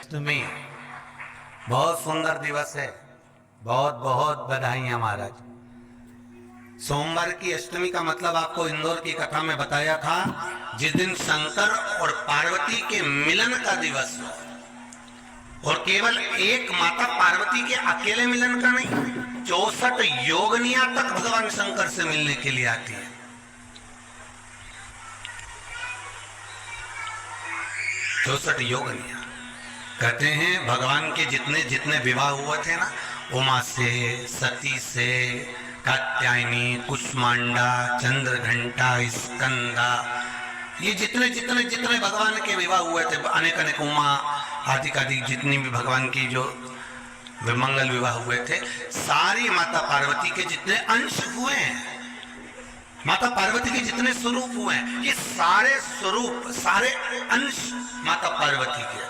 अष्टमी बहुत सुंदर दिवस है। बहुत बहुत बधाइयां महाराज। सोमवार की अष्टमी का मतलब आपको इंदौर की कथा में बताया था, जिस दिन शंकर और पार्वती के मिलन का दिवस हो। और केवल एक माता पार्वती के अकेले मिलन का नहीं, 64 योगनियां तक भगवान शंकर से मिलने के लिए आती है। 64 योगनियां। कहते हैं भगवान के जितने जितने विवाह हुए थे ना, उमा से, सती से, कात्यायनी, कुष्मांडा, चंद्रघंटा, स्कंदा, ये जितने जितने जितने भगवान के विवाह हुए थे, अनेक अनेक उमा आदि आदि जितनी भी भगवान की जो विमंगल विवाह हुए थे, सारी माता पार्वती के जितने अंश हुए हैं, माता पार्वती के जितने स्वरूप हुए हैं, ये सारे स्वरूप, सारे अंश माता पार्वती के।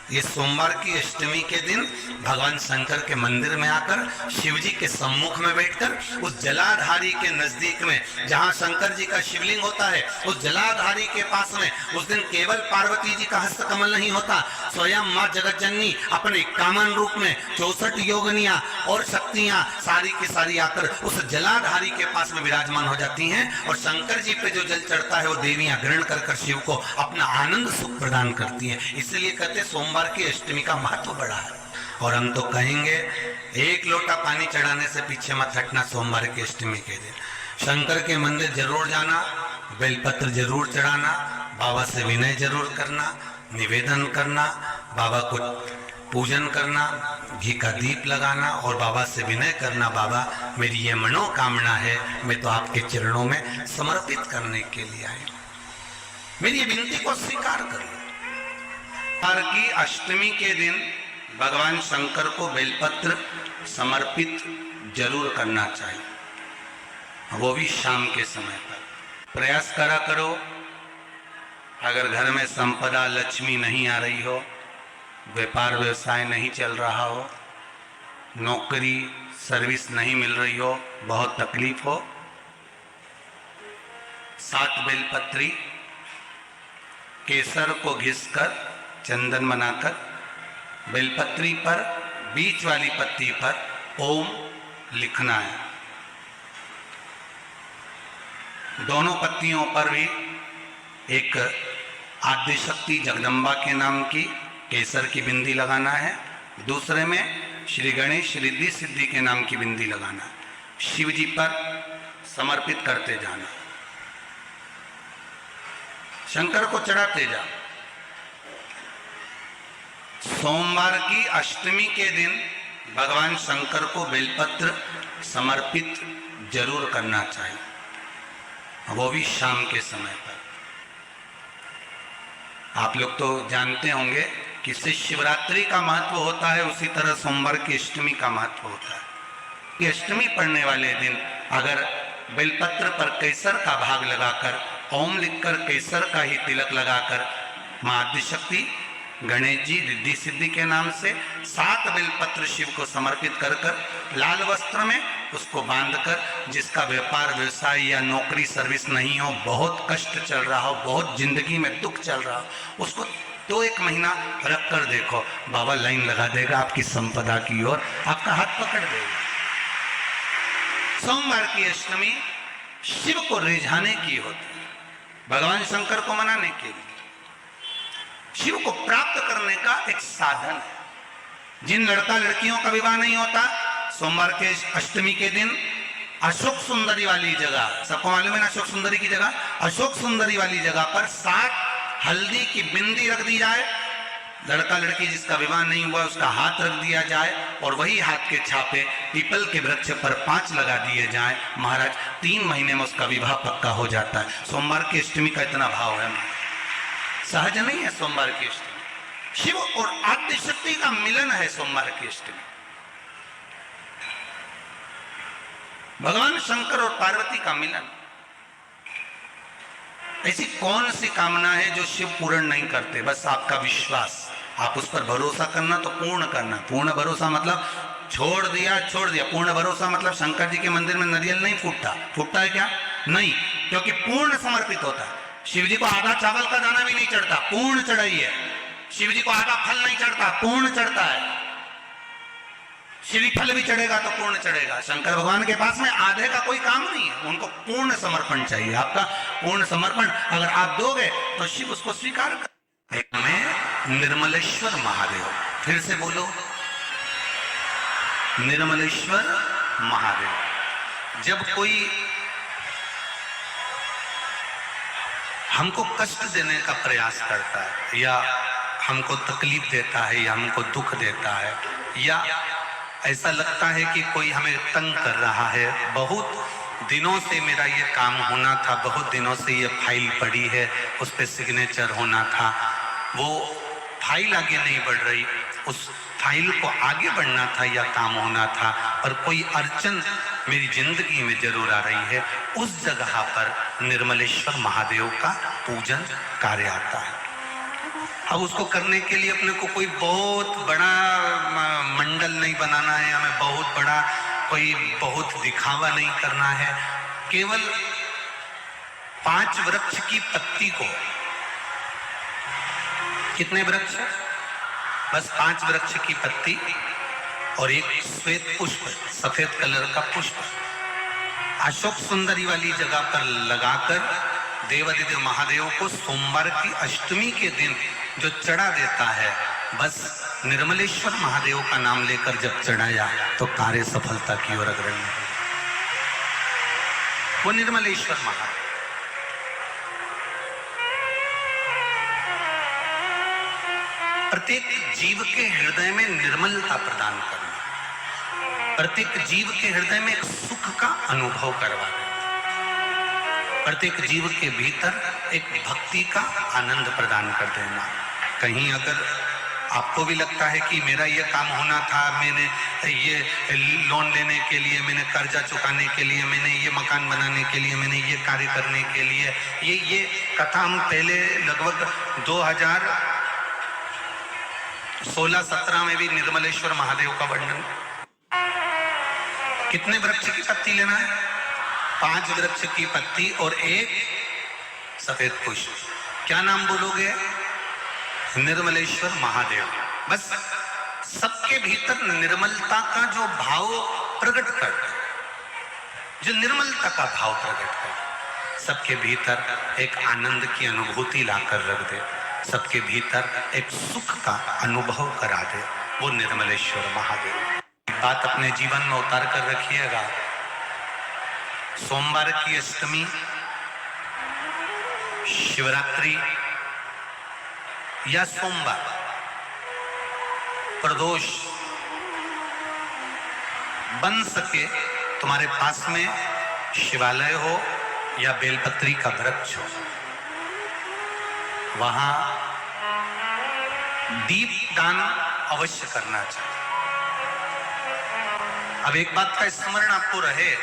ये सोमवार की अष्टमी के दिन भगवान शंकर के मंदिर में आकर शिव जी के सम्मुख में बैठकर उस जलाधारी के नजदीक में, जहां शंकर जी का शिवलिंग होता है, उस जलाधारी के पास में उस दिन केवल पार्वती जी का हस्त कमल नहीं होता, स्वयं मां जगत जननी अपने कामन रूप में 64 योगनियां और शक्तियां सारी की सारी आकर उस जलाधारी के पास में विराजमान हो जाती हैं। और शंकर जी पे जो जल चढ़ता है वो देवियां ग्रहण कर शिव को अपना आनंद सुख प्रदान करती हैं। इसलिए कहते सोमवार की अष्टमी का महत्व बड़ा है। और हम तो कहेंगे एक लोटा पानी चढ़ाने से पीछे मत हटना। सोमवार की अष्टमी के दिन शंकर के मंदिर जरूर जाना, बेलपत्र जरूर चढ़ाना, बाबा से विनय जरूर करना, निवेदन करना, बाबा को पूजन करना, घी का दीप लगाना और बाबा से विनय करना, बाबा मेरी ये मनोकामना है, मैं तो आपके चरणों में समर्पित करने के लिए आई, मेरी ये विनती को स्वीकार करो। की अष्टमी के दिन भगवान शंकर को बेलपत्र समर्पित जरूर करना चाहिए, वो भी शाम के समय पर। प्रयास करा करो, अगर घर में संपदा लक्ष्मी नहीं आ रही हो, व्यापार व्यवसाय नहीं चल रहा हो, नौकरी सर्विस नहीं मिल रही हो, बहुत तकलीफ हो, 7 बेलपत्री केसर को घिसकर चंदन बनाकर बेलपत्री पर बीच वाली पत्ती पर ओम लिखना है। दोनों पत्तियों पर भी एक आद्य शक्ति जगदम्बा के नाम की केसर की बिंदी लगाना है, दूसरे में श्री गणेश रिद्धि सिद्धि के नाम की बिंदी लगाना है। शिव जी पर समर्पित करते जाना, शंकर को चढ़ाते जाओ। सोमवार की अष्टमी के दिन भगवान शंकर को बेलपत्र समर्पित जरूर करना चाहिए, वो भी शाम के समय पर। आप लोग तो जानते होंगे कि शिवरात्रि का महत्व होता है, उसी तरह सोमवार की अष्टमी का महत्व होता है। कि अष्टमी पढ़ने वाले दिन अगर बेलपत्र पर केसर का भाग लगाकर, ओम लिखकर केसर का ही तिलक लगाकर मां आदिशक्ति गणेश जी रिद्धि सिद्धि के नाम से 7 बेलपत्र शिव को समर्पित कर लाल वस्त्र में उसको बांधकर, जिसका व्यापार व्यवसाय या नौकरी सर्विस नहीं हो, बहुत कष्ट चल रहा हो, बहुत जिंदगी में दुख चल रहा हो, उसको 2-1 महीना रख कर देखो, बाबा लाइन लगा देगा आपकी संपदा की ओर, आपका हाथ पकड़ देगा। सोमवार की अष्टमी शिव को रिझाने की होती है, भगवान शंकर को मनाने के लिए, शिव को प्राप्त करने का एक साधन है। जिन लड़का लड़कियों का विवाह नहीं होता, सोमवार के अष्टमी के दिन अशोक सुंदरी वाली जगह, सबको मालूम है ना अशोक सुंदरी की जगह, अशोक सुंदरी वाली जगह पर 7 हल्दी की बिंदी रख दी जाए, लड़का लड़की जिसका विवाह नहीं हुआ उसका हाथ रख दिया जाए और वही हाथ के छापे पीपल के वृक्ष पर 5 लगा दिए जाए, महाराज 3 महीने में उसका विवाह पक्का हो जाता है। सोमवार की अष्टमी का इतना भाव है, सहज नहीं है। सोमवार की अष्टमी शिव और आद्य शक्ति का मिलन है। सोमवार की अष्टमी भगवान शंकर और पार्वती का मिलन। ऐसी कौन सी कामना है जो शिव पूर्ण नहीं करते? बस आपका विश्वास, आप उस पर भरोसा करना तो पूर्ण करना। पूर्ण भरोसा मतलब छोड़ दिया छोड़ दिया, पूर्ण भरोसा मतलब शंकर जी के मंदिर में नारियल नहीं फूटता, फूटता है क्या? नहीं, क्योंकि पूर्ण समर्पित होता है। शिव जी को आधा चावल का दाना भी नहीं चढ़ता, पूर्ण चढ़ाई है। शिव जी को आधा फल नहीं चढ़ता, पूर्ण चढ़ता है। श्रीफल भी चढ़ेगा तो पूर्ण चढ़ेगा। शंकर भगवान के पास में आधे का कोई काम नहीं है, उनको पूर्ण समर्पण चाहिए। आपका पूर्ण समर्पण अगर आप दोगे तो शिव उसको स्वीकार कर। में निर्मलेश्वर महादेव, फिर से बोलो निर्मलेश्वर महादेव। जब कोई हमको कष्ट देने का प्रयास करता है या हमको तकलीफ देता है या हमको दुख देता है या ऐसा लगता है कि कोई हमें तंग कर रहा है, बहुत दिनों से मेरा ये काम होना था, बहुत दिनों से ये फाइल पड़ी है, उस पर सिग्नेचर होना था, वो फाइल आगे नहीं बढ़ रही, उस फाइल को आगे बढ़ना था या काम होना था, पर कोई अड़चन मेरी जिंदगी में जरूर आ रही है, उस जगह पर निर्मलेश्वर महादेव का पूजन कार्य आता है। अब उसको करने के लिए अपने को कोई बहुत बड़ा मंडल नहीं बनाना है, हमें बहुत बड़ा कोई बहुत दिखावा नहीं करना है। केवल 5 वृक्ष की पत्ती को, कितने वृक्ष? बस 5 वृक्ष की पत्ती और एक श्वेत पुष्प, सफेद कलर का पुष्प अशोक सुंदरी वाली जगह पर लगाकर देवादिदेव महादेव को सोमवार की अष्टमी के दिन जो चढ़ा देता है, बस निर्मलेश्वर महादेव का नाम लेकर जब चढ़ाया तो कार्य सफलता की ओर अग्रणी है। वो निर्मलेश्वर महादेव। प्रत्येक जीव के हृदय में निर्मलता प्रदान करना, प्रत्येक जीव के हृदय में एक सुख का अनुभव करवा देना, प्रत्येक जीव के भीतर एक भक्ति का आनंद प्रदान कर देना। कहीं अगर आपको भी लगता है कि मेरा ये काम होना था, मैंने ये लोन लेने के लिए, मैंने कर्जा चुकाने के लिए, मैंने ये मकान बनाने के लिए, मैंने ये कार्य करने के लिए, ये कथा हम पहले लगभग 2016-17 में भी निर्मलेश्वर महादेव का वर्णन। कितने वृक्ष की पत्ती लेना है? 5 वृक्ष की पत्ती और एक सफेद पुष्प। क्या नाम बोलोगे? निर्मलेश्वर महादेव। बस सबके भीतर निर्मलता का जो भाव प्रकट कर दे, जो निर्मलता का भाव प्रकट कर, सबके भीतर एक आनंद की अनुभूति लाकर रख दे, सबके भीतर एक सुख का अनुभव करा दे, वो निर्मलेश्वर महादेव। बात अपने जीवन में उतार कर रखिएगा। सोमवार की अष्टमी, शिवरात्रि या सोमवार, प्रदोष, बन सके तुम्हारे पास में शिवालय हो या बेलपत्री का वृक्ष हो, वहां दीप दान अवश्य करना चाहिए। अब एक बात का स्मरण आपको रहे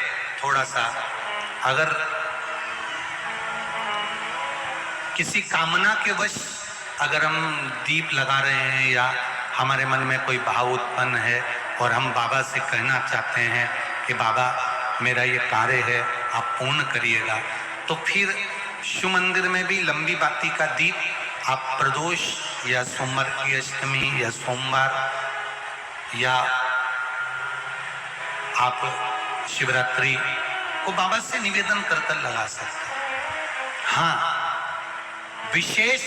थोड़ा सा, अगर किसी कामना के वश अगर हम दीप लगा रहे हैं या हमारे मन में कोई भाव उत्पन्न है और हम बाबा से कहना चाहते हैं कि बाबा मेरा ये कार्य है, आप पूर्ण करिएगा, तो फिर शिव मंदिर में भी लंबी बाती का दीप आप प्रदोष या सोमवार की अष्टमी या सोमवार या आप शिवरात्रि को बाबा से निवेदन कर कर लगा सकते हैं। हाँ, विशेष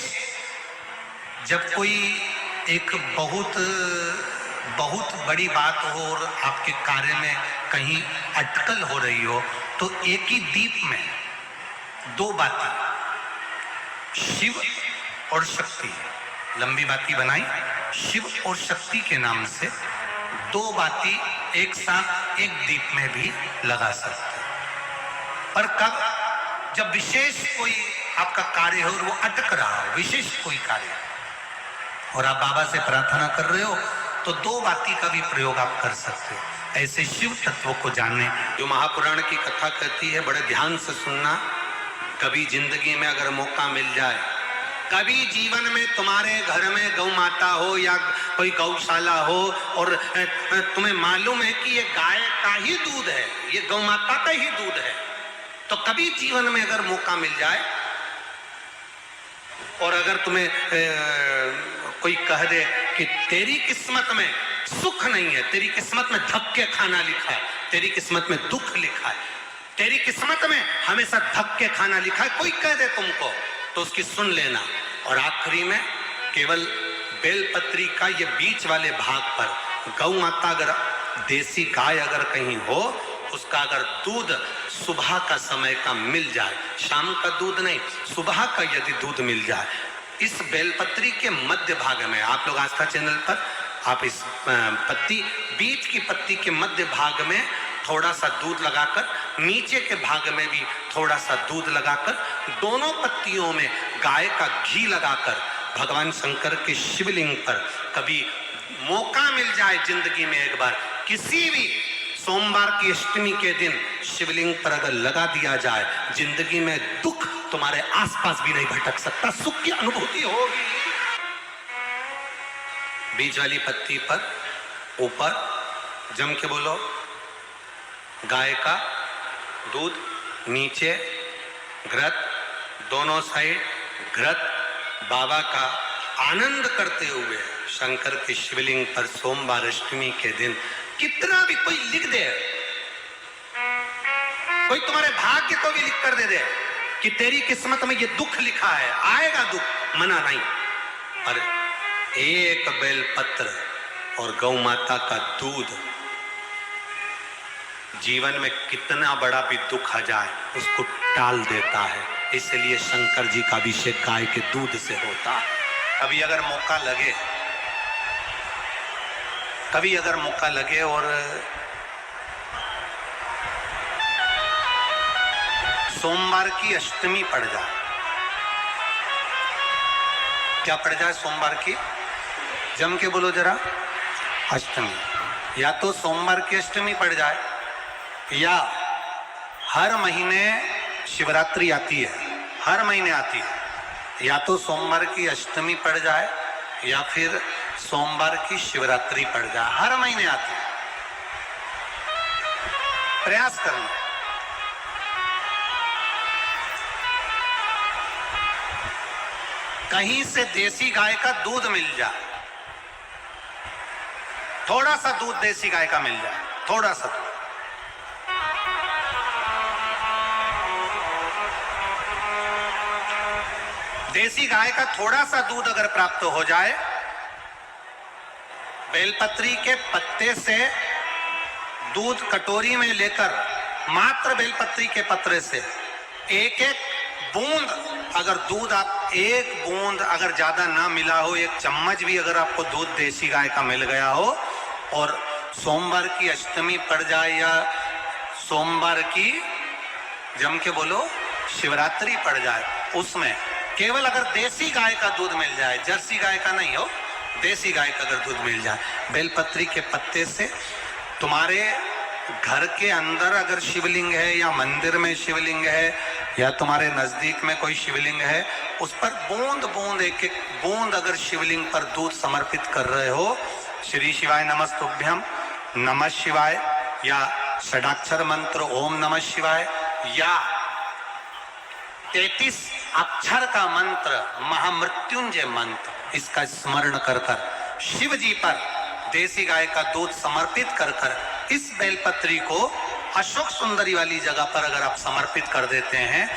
जब कोई एक बहुत बड़ी बात हो और आपके कार्य में कहीं अटकल हो रही हो, तो एक ही दीप में 2 बाती, शिव और शक्ति, लंबी बाती बनाई, शिव और शक्ति के नाम से 2 बाती एक साथ एक दीप में भी लगा सकते हैं। पर कब? जब विशेष कोई आपका कार्य हो और वो अटक रहा हो, विशेष कोई कार्य, और आप बाबा से प्रार्थना कर रहे हो, तो 2 बाती का भी प्रयोग आप कर सकते हो। ऐसे शिव तत्व को जानने, जो महापुराण की कथा कहती है, बड़े ध्यान से सुनना। कभी जिंदगी में अगर मौका मिल जाए, कभी जीवन में तुम्हारे घर में गौ माता हो या कोई गौशाला हो और तुम्हें मालूम है कि ये गाय का ही दूध है, ये गौ माता का ही दूध है, तो कभी जीवन में अगर मौका मिल जाए और अगर तुम्हें कोई कह दे कि तेरी किस्मत में सुख नहीं है, तेरी किस्मत में धक्के खाना लिखा है, तेरी किस्मत में दुख लिखा है, तेरी किस्मत में हमेशा धक्के खाना लिखा है, कोई कह दे तुमको तो उसकी सुन लेना। और आखिरी में केवल बेलपत्री का ये बीच वाले भाग पर गौ माता, अगर देसी गाय अगर कहीं हो, उसका अगर दूध सुबह का समय का मिल जाए, शाम का दूध नहीं, सुबह का यदि दूध मिल जाए, इस बेलपत्री के मध्य भाग में, आप लोग आस्था चैनल पर आप इस पत्ती, बीच की पत्ती के मध्य भाग में थोड़ा सा दूध लगाकर, नीचे के भाग में भी थोड़ा सा दूध लगाकर, दोनों पत्तियों में गाय का घी लगाकर भगवान शंकर के शिवलिंग पर कभी मौका मिल जाए जिंदगी में एक बार, किसी भी सोमवार की अष्टमी के दिन शिवलिंग पर अगर लगा दिया जाए, जिंदगी में दुख तुम्हारे आसपास भी नहीं भटक सकता, सुख की अनुभूति होगी। बीच वाली पत्ती पर ऊपर जम के बोलो गाय का दूध, नीचे घृत, दोनों साइड घृत, बाबा का आनंद करते हुए शंकर के शिवलिंग पर सोमवार अष्टमी के दिन कितना भी कोई लिख दे, कोई तुम्हारे भाग्य को भी लिख कर दे कि तेरी किस्मत में ये दुख लिखा है, आएगा दुख, मना नहीं। और एक बेलपत्र और गौ माता का दूध जीवन में कितना बड़ा भी दुख आ जाए उसको टाल देता है। इसलिए शंकर जी का अभिषेक गाय के दूध से होता है। कभी अगर मौका लगे, कभी अगर मौका लगे और सोमवार की अष्टमी पड़ जाए, क्या पड़ जाए सोमवार की, जम के बोलो जरा, अष्टमी, या तो सोमवार की अष्टमी पड़ जाए, या हर महीने शिवरात्रि आती है, हर महीने आती है, या तो सोमवार की अष्टमी पड़ जाए या फिर सोमवार की शिवरात्रि पड़ जाए, हर महीने आती है। प्रयास करना। कहीं से देसी गाय का दूध मिल जाए, थोड़ा सा दूध देसी गाय का मिल जाए, थोड़ा सा दूध, देसी गाय का थोड़ा सा दूध अगर प्राप्त हो जाए, बेलपत्री के पत्ते से दूध कटोरी में लेकर, मात्र बेलपत्री के पत्रे से एक एक बूंद अगर दूध, आप एक बूंद अगर ज्यादा ना मिला हो, एक चम्मच भी अगर आपको दूध देसी गाय का मिल गया हो, और सोमवार की अष्टमी पड़ जाए या सोमवार की, जम के बोलो, शिवरात्रि पड़ जाए, उसमें केवल अगर देसी गाय का दूध मिल जाए, जर्सी गाय का नहीं हो, देसी गाय का अगर दूध मिल जाए, बेलपत्री के पत्ते से, तुम्हारे घर के अंदर अगर शिवलिंग है या मंदिर में शिवलिंग है या तुम्हारे नजदीक में कोई शिवलिंग है, उस पर बूंद बूंद, एक एक बूंद अगर शिवलिंग पर दूध समर्पित कर रहे हो, श्री शिवाय नमस्तुभ्यम, नमः शिवाय, या षडाक्षर मंत्र ओम नमः शिवाय, या 33 अक्षर का मंत्र महामृत्युंजय मंत्र, इसका स्मरण कर कर शिव जी पर देसी गाय का दूध समर्पित कर कर इस बेलपत्री को अशोक सुंदरी वाली जगह पर अगर आप समर्पित कर देते हैं,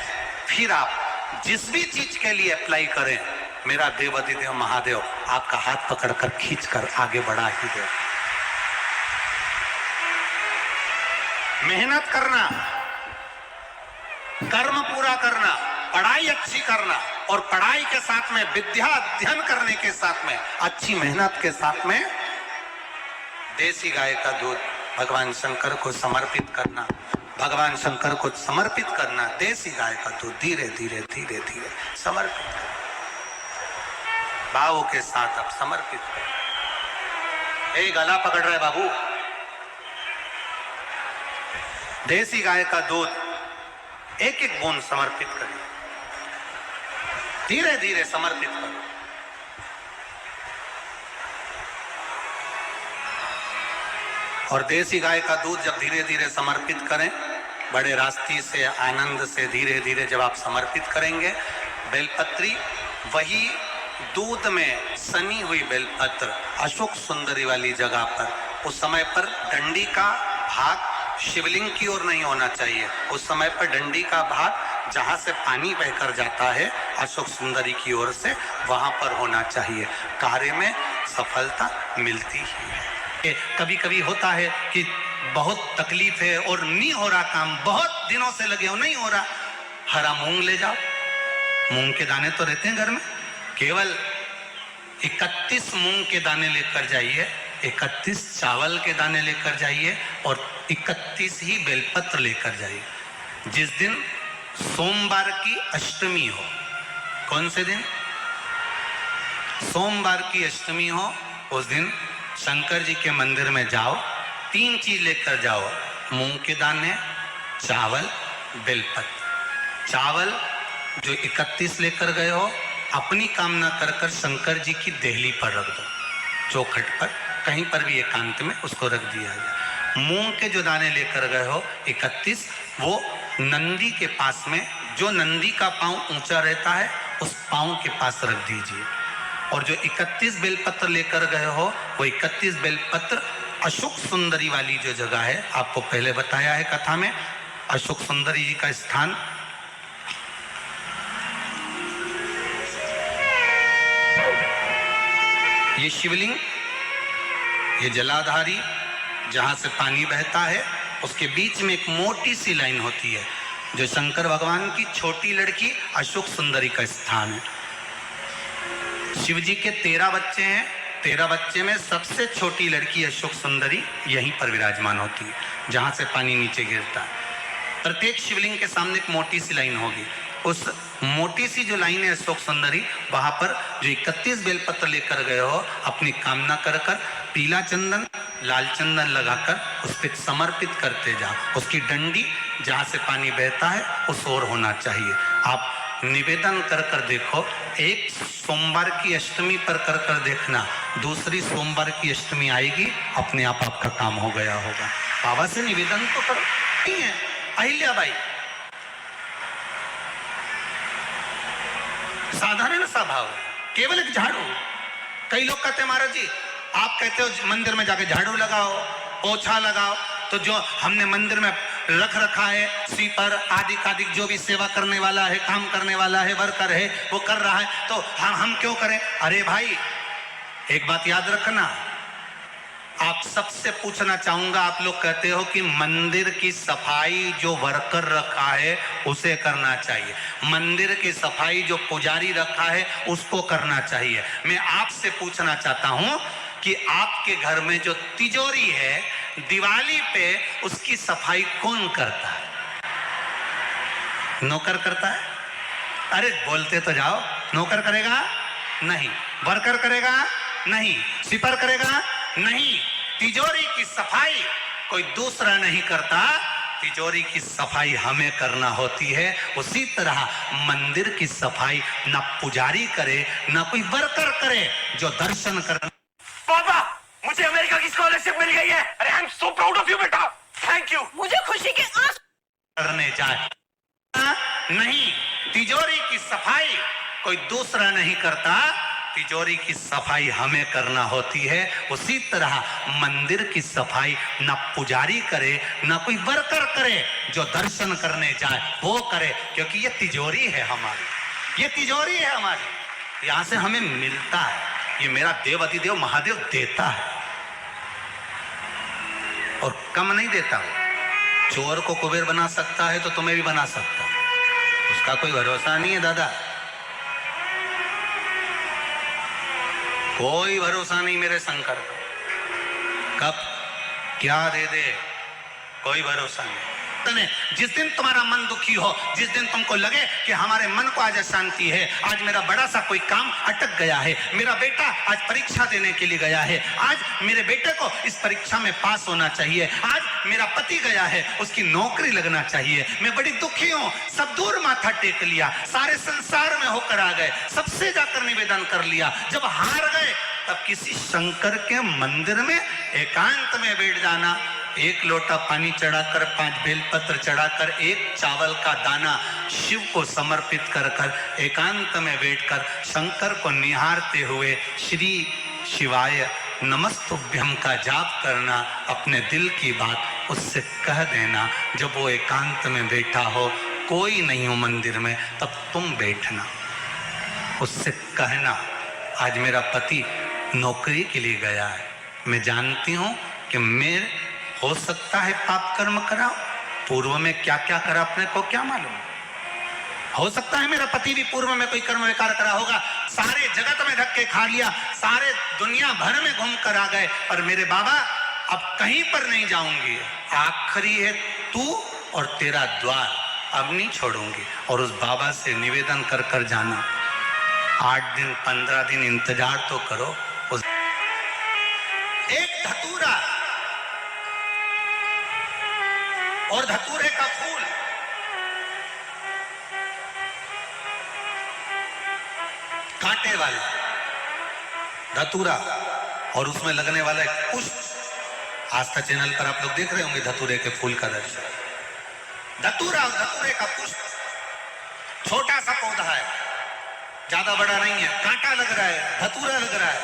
फिर आप जिस भी चीज के लिए अप्लाई करें, मेरा देवाधिदेव महादेव आपका हाथ पकड़कर खींचकर आगे बढ़ा ही दे। मेहनत करना, कर्म पूरा करना, पढ़ाई अच्छी करना, और पढ़ाई के साथ में विद्या अध्ययन करने के साथ में अच्छी मेहनत के साथ में देसी गाय का दूध भगवान शंकर को समर्पित करना, भगवान शंकर को समर्पित करना, देसी गाय का दूध धीरे धीरे धीरे धीरे समर्पित करना, भावों के साथ आप समर्पित करें। एक गला पकड़ रहे बाबू, देसी गाय का दूध एक एक बूंद समर्पित करिए, धीरे धीरे समर्पित करो। और देसी गाय का दूध जब धीरे धीरे समर्पित करें, बड़े रास्ते से, आनंद से धीरे धीरे जब आप समर्पित करेंगे, बेलपत्री वही दूध में सनी हुई बेलपत्र अशोक सुंदरी वाली जगह पर, उस समय पर डंडी का भाग शिवलिंग की ओर नहीं होना चाहिए। उस समय पर डंडी का भाग जहां से पानी बहकर जाता है अशोक सुंदरी की ओर से, वहां पर होना चाहिए। कार्य में सफलता मिलती ही है। कभी कभी होता है कि बहुत तकलीफ है और नहीं हो रहा काम, बहुत दिनों से लगे हो, नहीं हो रहा, हरा मूंग ले जाओ। मूंग के दाने तो रहते हैं घर में, केवल 31 मूंग के दाने लेकर जाइए, 31 चावल के दाने लेकर जाइए और 31 ही बेलपत्र लेकर जाइए। जिस दिन सोमवार की अष्टमी हो, कौन से दिन? सोमवार की अष्टमी हो, उस दिन शंकर जी के मंदिर में जाओ, 3 चीज लेकर जाओ, मूंग के दाने, चावल, बेलपत्र। चावल जो 31 लेकर गए हो, अपनी कामना कर कर शंकर जी की देहली पर रख दो, चौखट पर, कहीं पर भी एकांत में उसको रख दिया जाए। मूंग के जो दाने लेकर गए हो 31, वो नंदी के पास में, जो नंदी का पांव ऊंचा रहता है उस पांव के पास रख दीजिए। और जो 31 बेलपत्र लेकर गए हो, वो 31 बेलपत्र अशोक सुंदरी वाली जो जगह है, आपको पहले बताया है कथा में, अशोक सुंदरी जी का स्थान ये शिवलिंग, ये जलाधारी जहां से पानी बहता है, उसके बीच में एक मोटी सी लाइन होती है जो शंकर भगवान की छोटी लड़की अशोक सुंदरी का स्थान है। शिव जी के 13 बच्चे हैं, 13 बच्चे में सबसे छोटी लड़की अशोक सुंदरी यहीं पर विराजमान होती है, जहां से पानी नीचे गिरता है। प्रत्येक शिवलिंग के सामने एक मोटी सी लाइन होगी, उस मोटी सी जो लाइन है अशोक सुंदरी, वहां पर जो 31 बेलपत्र लेकर गए हो, अपनी कामना कर कर पीला चंदन, लाल चंदन लगाकर उस पर समर्पित करते जाओ। उसकी डंडी जहां से पानी बहता है उस ओर होना चाहिए। आप निवेदन कर कर देखो, एक सोमवार की अष्टमी पर कर कर देखना, दूसरी सोमवार की अष्टमी आएगी, अपने आप आपका काम हो गया होगा। बाबा से निवेदन तो करो, नहीं है अहिल्याबाई, साधारण सा भाव है, केवल एक झाड़ू। कई लोग कहते हैं महाराज जी, आप कहते हो मंदिर में जाके झाड़ू लगाओ, पोछा लगाओ, तो जो हमने मंदिर में रख रखा है स्वीपर आदि आदि, जो भी सेवा करने वाला है, काम करने वाला है, वर्कर है, वो कर रहा है, तो हम क्यों करें? अरे भाई, एक बात याद रखना, आप सबसे पूछना चाहूंगा, आप लोग कहते हो कि मंदिर की सफाई जो वर्कर रखा है उसे करना चाहिए, मंदिर की सफाई जो पुजारी रखा है उसको करना चाहिए। मैं आपसे पूछना चाहता हूं कि आपके घर में जो तिजोरी है, दिवाली पे उसकी सफाई कौन करता है? नौकर करता है? अरे बोलते तो जाओ। नौकर करेगा? नहीं। वर्कर करेगा? नहीं। स्वीपर करेगा? नहीं। तिजोरी की सफाई कोई दूसरा नहीं करता, तिजोरी की सफाई हमें करना होती है। उसी तरह मंदिर की सफाई ना पुजारी करे ना कोई वर्कर करे, जो दर्शन करना। पापा, मुझे अमेरिका की स्कॉलरशिप मिल गई है। अरे I am so proud of you बेटा, थैंक यू। मुझे खुशी के आंसू करने जाए नहीं, तिजोरी की सफाई कोई दूसरा नहीं करता, तिजोरी की सफाई हमें करना होती है। उसी तरह मंदिर की सफाई ना पुजारी करे ना कोई वर्कर करे, जो दर्शन करने जाए वो करे, क्योंकि ये तिजोरी है हमारी, ये तिजोरी है हमारी, यहां से हमें मिलता है, ये मेरा देव अतिदेव महादेव देता है और कम नहीं देता। वो चोर को कुबेर बना सकता है तो तुम्हें भी बना सकता है, उसका कोई भरोसा नहीं है दादा, कोई भरोसा नहीं मेरे शंकर का, कब क्या दे दे कोई भरोसा नहीं। जिस दिन तुम्हारा मन दुखी हो, जिस दिन तुमको लगे कि हमारे मन को आज अशांति है, आज मेरा बड़ा सा कोई काम अटक गया है, मेरा बेटा आज परीक्षा देने के लिए गया है, आज मेरे बेटे को इस परीक्षा में पास होना चाहिए, आज मेरा पति गया है उसकी नौकरी लगना चाहिए, मैं बड़ी दुखी हूं, सब दूर माथा टेक लिया, सारे संसार में होकर आ गए, सबसे जाकर निवेदन कर लिया, जब हार गए तब किसी शंकर के मंदिर में एकांत में बैठ जाना, एक लोटा पानी चढ़ाकर 5 बेलपत्र चढ़ाकर 1 चावल का दाना शिव को समर्पित कर कर एकांत में बैठकर शंकर को निहारते हुए श्री शिवाय नमस्तुभ्यम का जाप करना, अपने दिल की बात उससे कह देना। जब वो एकांत में बैठा हो, कोई नहीं हो मंदिर में, तब तुम बैठना, उससे कहना आज मेरा पति नौकरी के लिए गया है, मैं जानती हूं कि मैं हो सकता है पाप कर्म करा, पूर्व में क्या क्या करा अपने को क्या मालूम, हो सकता है मेरा पति भी पूर्व में कोई कर्म विकार करा होगा, सारे जगत में धक्के खा लिया, सारे दुनिया भर में घूम कर आ गए, पर मेरे बाबा अब कहीं पर नहीं जाऊंगी, आखिरी है तू और तेरा द्वार, अब नहीं छोड़ूंगी। और उस बाबा से निवेदन कर कर जाना, 8 दिन 15 दिन इंतजार तो करो। उस एक धतूरा और धतूरे का फूल, कांटे वाला धतूरा और उसमें लगने वाला एक पुष्प, आस्था चैनल पर आप लोग देख रहे होंगे धतूरे के फूल का दर्शन। धतूरा और धतूरे का पुष्प छोटा सा पौधा है, ज्यादा बड़ा नहीं है, कांटा लग रहा है, धतूरा लग रहा है,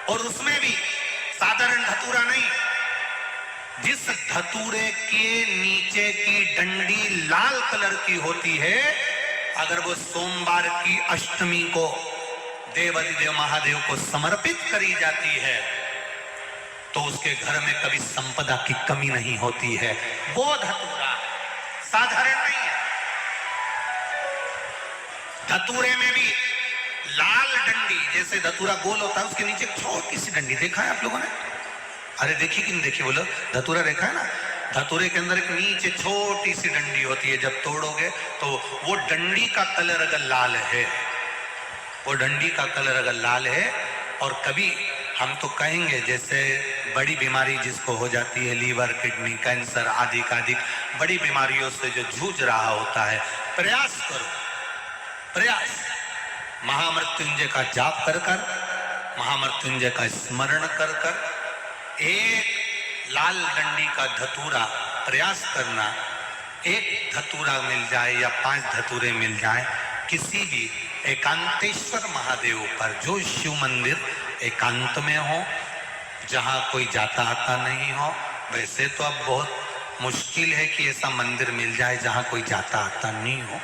और उसमें भी साधारण धतूरा नहीं, जिस धतूरे के नीचे की डंडी लाल कलर की होती है, अगर वो सोमवार की अष्टमी को देवाधिदेव महादेव को समर्पित करी जाती है तो उसके घर में कभी संपदा की कमी नहीं होती है। वो धतूरा साधारण नहीं है, धतूरे में भी लाल डंडी, जैसे धतूरा गोल होता है उसके नीचे छोटी सी डंडी, देखा है आप लोगों ने? अरे देखी कि नहीं देखी बोलो? धतूरा देखा है ना? धतूरे के अंदर एक नीचे छोटी सी डंडी होती है, जब तोड़ोगे तो वो डंडी का कलर अगर लाल है, वो डंडी का कलर अगर लाल है, और कभी हम तो कहेंगे जैसे बड़ी बीमारी जिसको हो जाती है, लीवर किडनी कैंसर आदि का अधिक बड़ी बीमारियों से जो जूझ रहा होता है, प्रयास करो, प्रयास महामृत्युंजय का जाप कर कर, महामृत्युंजय का स्मरण कर कर, एक लाल डंडी का धतूरा प्रयास करना, एक धतूरा मिल जाए या 5 धतूरे मिल जाए किसी भी एकांतेश्वर महादेव पर, जो शिव मंदिर एकांत में हो, जहां कोई जाता आता नहीं हो। वैसे तो अब बहुत मुश्किल है कि ऐसा मंदिर मिल जाए जहां कोई जाता आता नहीं हो,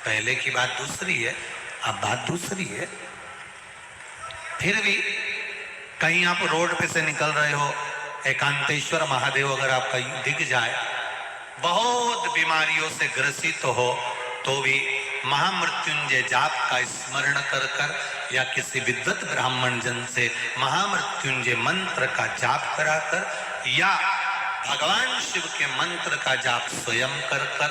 पहले की बात दूसरी है, अब बात दूसरी है। फिर भी कहीं आप रोड पे से निकल रहे हो, एकांतेश्वर महादेव अगर आपका दिख जाए, बहुत बीमारियों से ग्रसित हो, तो भी महामृत्युंजय जाप का स्मरण कर कर या किसी विद्वत ब्राह्मण जन से महामृत्युंजय मंत्र का जाप कराकर या भगवान शिव के मंत्र का जाप स्वयं कर कर,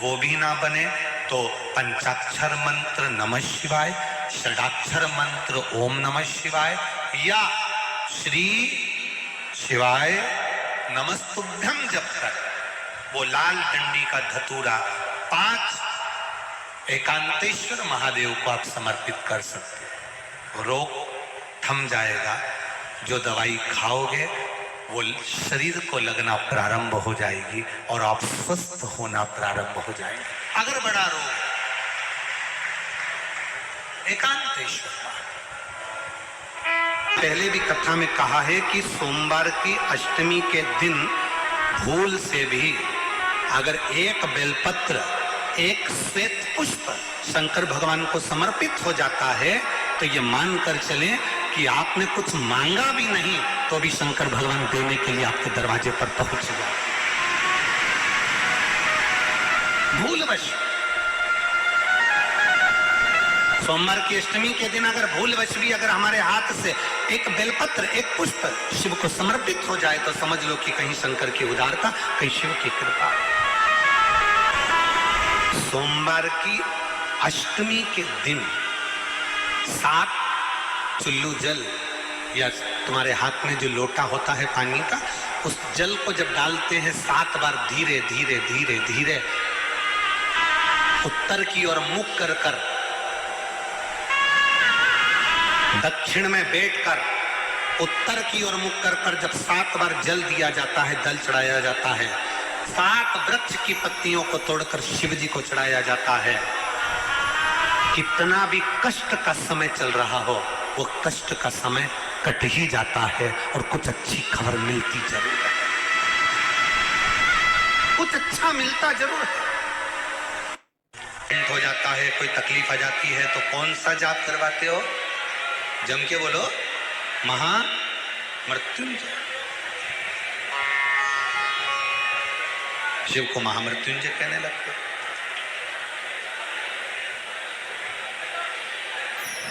वो भी ना बने तो पंचाक्षर मंत्र नमः शिवाय, षडाक्षर मंत्र ओम नमः शिवाय या श्री शिवाय नमस्तुभ्यम जप कर वो लाल डंडी का धतूरा 5 एकांतेश्वर महादेव को आप समर्पित कर सकते हो। रोग थम जाएगा, जो दवाई खाओगे वो शरीर को लगना प्रारंभ हो जाएगी और आप स्वस्थ होना प्रारंभ हो जाएंगे। अगर बड़ा रोग, एकांतेश्वर पहले भी कथा में कहा है कि सोमवार की अष्टमी के दिन भूल से भी अगर एक बेलपत्र, एक श्वेत पुष्प शंकर भगवान को समर्पित हो जाता है तो ये मानकर चलें कि आपने कुछ मांगा भी नहीं तो भी शंकर भगवान देने के लिए आपके दरवाजे पर पहुंच जाए। भूलवश सोमवार की अष्टमी के दिन अगर भूलवश भी अगर हमारे हाथ से एक बेलपत्र, एक पुष्प शिव को समर्पित हो जाए तो समझ लो कि कहीं शंकर की उदारता, कहीं शिव की कृपा। सोमवार की अष्टमी के दिन 7 चुल्लू जल या तुम्हारे हाथ में जो लोटा होता है पानी का, उस जल को जब डालते हैं 7 बार धीरे धीरे धीरे धीरे उत्तर की ओर मुख कर कर दक्षिण में बैठकर उत्तर की ओर मुख कर जब 7 बार जल दिया जाता है, जल चढ़ाया जाता है, 7 वृक्ष की पत्तियों को तोड़कर शिव जी को चढ़ाया जाता है। कितना भी कष्ट का समय चल रहा हो, वो कष्ट का समय कट ही जाता है और कुछ अच्छी खबर मिलती जरूर है, कुछ अच्छा मिलता जरूर है। हो जाता है, कोई तकलीफ आ जाती है तो कौन सा जाप करवाते हो? जम के बोलो, महामृत्युंजय। शिव को महामृत्युंजय कहने लगते।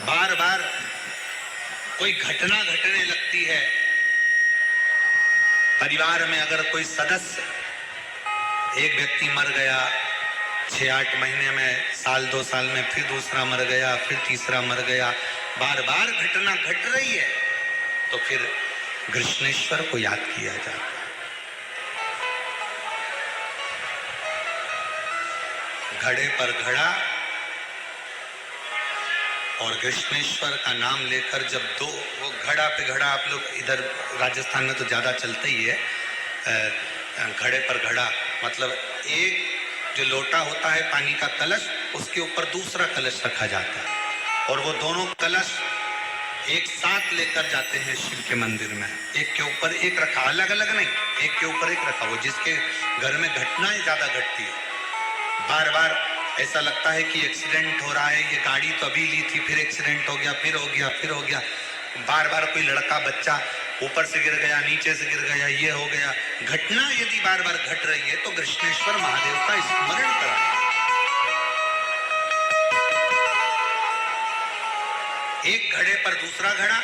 बार बार कोई घटना घटने लगती है, परिवार में अगर कोई सदस्य, एक व्यक्ति मर गया, 6-8 महीने में, साल 2 साल में फिर दूसरा मर गया, फिर तीसरा मर गया, बार बार घटना घट रही है, तो फिर कृष्णेश्वर को याद किया जाता है। घड़े पर घड़ा और कृष्णेश्वर का नाम लेकर जब दो, वो घड़ा पे घड़ा, आप लोग इधर राजस्थान में तो ज्यादा चलता ही है, घड़े पर घड़ा मतलब एक जो लोटा होता है पानी का कलश, उसके ऊपर दूसरा कलश रखा जाता है और वो दोनों कलश एक साथ लेकर जाते हैं शिव के मंदिर में। एक के ऊपर एक रखा, अलग अलग नहीं, एक के ऊपर एक रखा। वो जिसके घर में घटनाएं ज्यादा घटती है, बार बार ऐसा लगता है कि एक्सीडेंट हो रहा है, ये गाड़ी तो अभी ली थी, फिर एक्सीडेंट हो गया, फिर हो गया, फिर हो गया, बार बार कोई लड़का बच्चा ऊपर से गिर गया, नीचे से गिर गया, ये हो गया। घटना यदि बार बार घट रही है तो कृष्णेश्वर महादेव का स्मरण करें। एक घड़े पर दूसरा घड़ा,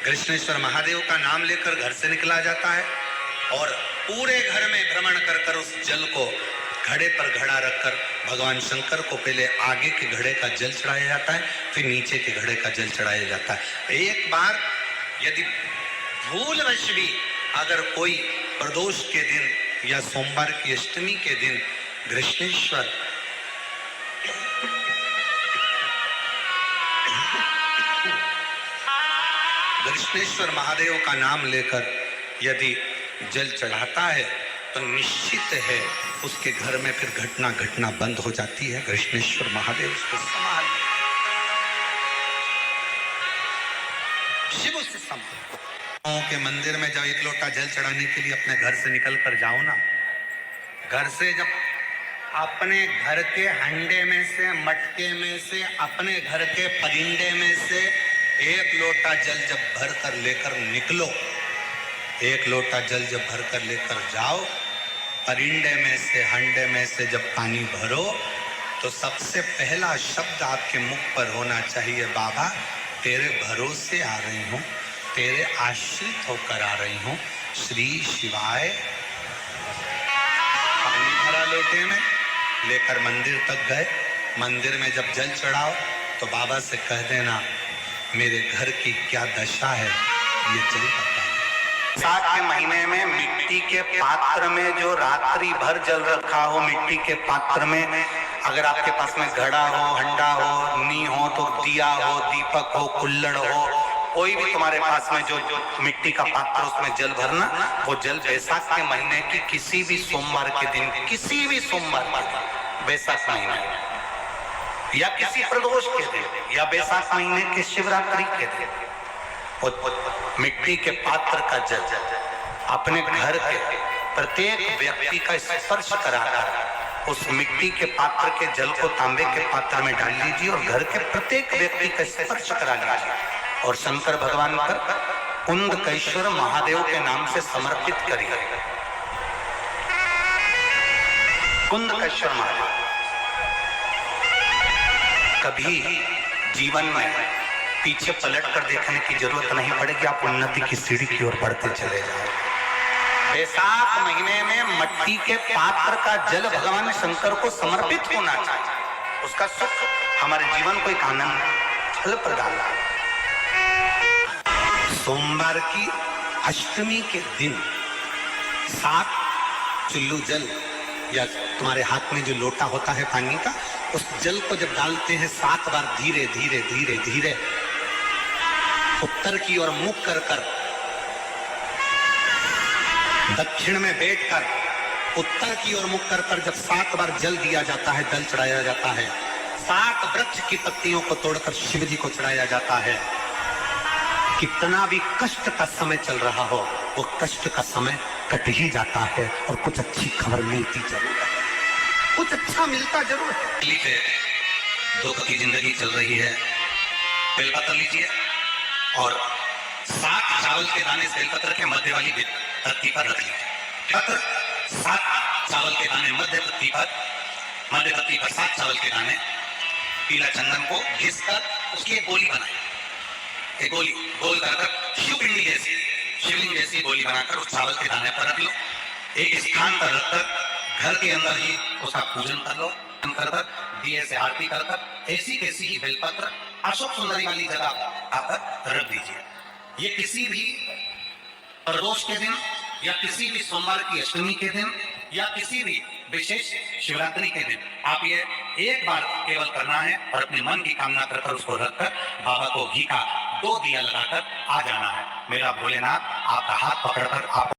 कृष्णेश्वर महादेव का नाम लेकर घर से निकला जाता है और पूरे घर में भ्रमण कर कर उस जल को घड़े पर घड़ा रखकर भगवान शंकर को पहले आगे के घड़े का जल चढ़ाया जाता है, फिर नीचे के घड़े का जल चढ़ाया जाता है। एक बार यदि भूलवश भी अगर कोई प्रदोष के दिन या सोमवार की अष्टमी के दिन कृष्णेश्वर महादेव का नाम लेकर यदि जल चढ़ाता है तो निश्चित है उसके घर में फिर घटना बंद हो जाती है। कृष्णेश्वर महादेव उसको संभाल, शिव उससे संभाल। के मंदिर में जब एक लोटा जल चढ़ाने के लिए अपने घर से निकल कर जाओ ना, घर से जब अपने घर के हंडे में से, मटके में से, अपने घर के परिंदे में से एक लोटा जल जब भर कर लेकर निकलो, एक लोटा जल जब भर कर लेकर जाओ, परिंदे में से, हंडे में से जब पानी भरो तो सबसे पहला शब्द आपके मुख पर होना चाहिए, बाबा तेरे भरोसे आ रही हूँ, तेरे आश्रित होकर आ रही हूँ, श्री शिवाय। पानी भरा लोटे में लेकर मंदिर तक गए, मंदिर में जब जल चढ़ाओ तो बाबा से कह देना मेरे घर की क्या दशा है, ये जल बता। साथ के महीने में मिट्टी के पात्र में जो रात्रि भर जल रखा हो, मिट्टी के पात्र में अगर आपके पास में घड़ा हो, हंडा हो, नी हो तो दिया हो, दीपक हो, कुल्हड़ हो, कोई भी तुम्हारे पास में जो मिट्टी का पात्र, उसमें जल भरना। वो जल बैसाख के महीने की किसी भी सोमवार के दिन, किसी भी सोमवार के दिन, बैसाख महीने या किसी प्रदोष के दिन या बैसाख महीने के शिवरात्रि के दिन, मिट्टी के पात्र का जल अपने घर के प्रत्येक व्यक्ति का स्पर्श कराकर उस मिट्टी के पात्र के जल को तांबे के पात्र में डाल लीजिए और घर के प्रत्येक व्यक्ति का स्पर्श करा लीजिए और शंकर भगवान पर कुंदकेश्वर महादेव के नाम से समर्पित करिए। कुंदकेश्वर महादेव। कभी जीवन में पीछे पलट कर देखने की जरूरत नहीं पड़ेगी, आप उन्नति की सीढ़ी की ओर बढ़ते चले जाओगे। बैसाख महीने में मट्टी के पात्र का जल भगवान शंकर को समर्पित होना चाहिए, उसका सुख हमारे जीवन को एक आनंद फल प्रदान। सोमवार की अष्टमी के दिन 7 चुल्लू जल या तुम्हारे हाथ में जो लोटा होता है पानी का, उस जल को जब डालते हैं 7 बार धीरे धीरे धीरे धीरे, तो उत्तर की ओर मुख कर दक्षिण में बैठकर उत्तर की ओर मुख कर जब 7 बार जल दिया जाता है, जल चढ़ाया जाता है, 7 वृक्ष की पत्तियों को तोड़कर शिव जी को चढ़ाया जाता है। कितना भी कष्ट का समय चल रहा हो, वो कष्ट का समय कट ही जाता है और कुछ अच्छी खबर मिलती जरूर है, कुछ अच्छा मिलता जरूर है। दुख की जिंदगी चल रही है, बेलपत्र लीजिए और 7 चावल के दाने इस बेलपत्र के मध्य वाली पत्ती पर रख लीजिए। पत्र 7 चावल के दाने मध्य पत्ती पर 7 चावल के दाने पीला चंदन को घिस कर उसकी एक गोली बनाए, एक गोली गोल कर शिवलिंग जैसी गोली बनाकर उस चावल के दाने पर रख लो। एक स्थान पर रखकर घर के अंदर ही उसका पूजन कर लो, कर दिए से आरती कर ऐसी कैसी ही बेलपत्र अशोक सुंदरी वाली जगह आकर रख दीजिए। ये किसी भी प्रदोष के दिन या किसी भी सोमवार की अष्टमी के दिन या किसी भी विशेष शिवरात्रि के दिन आप ये एक बार केवल करना है और अपने मन की कामना कर उसको रखकर बाबा को घी का 2 दिया लगाकर आ जाना है। मेरा भोलेनाथ आपका हाथ पकड़कर आपको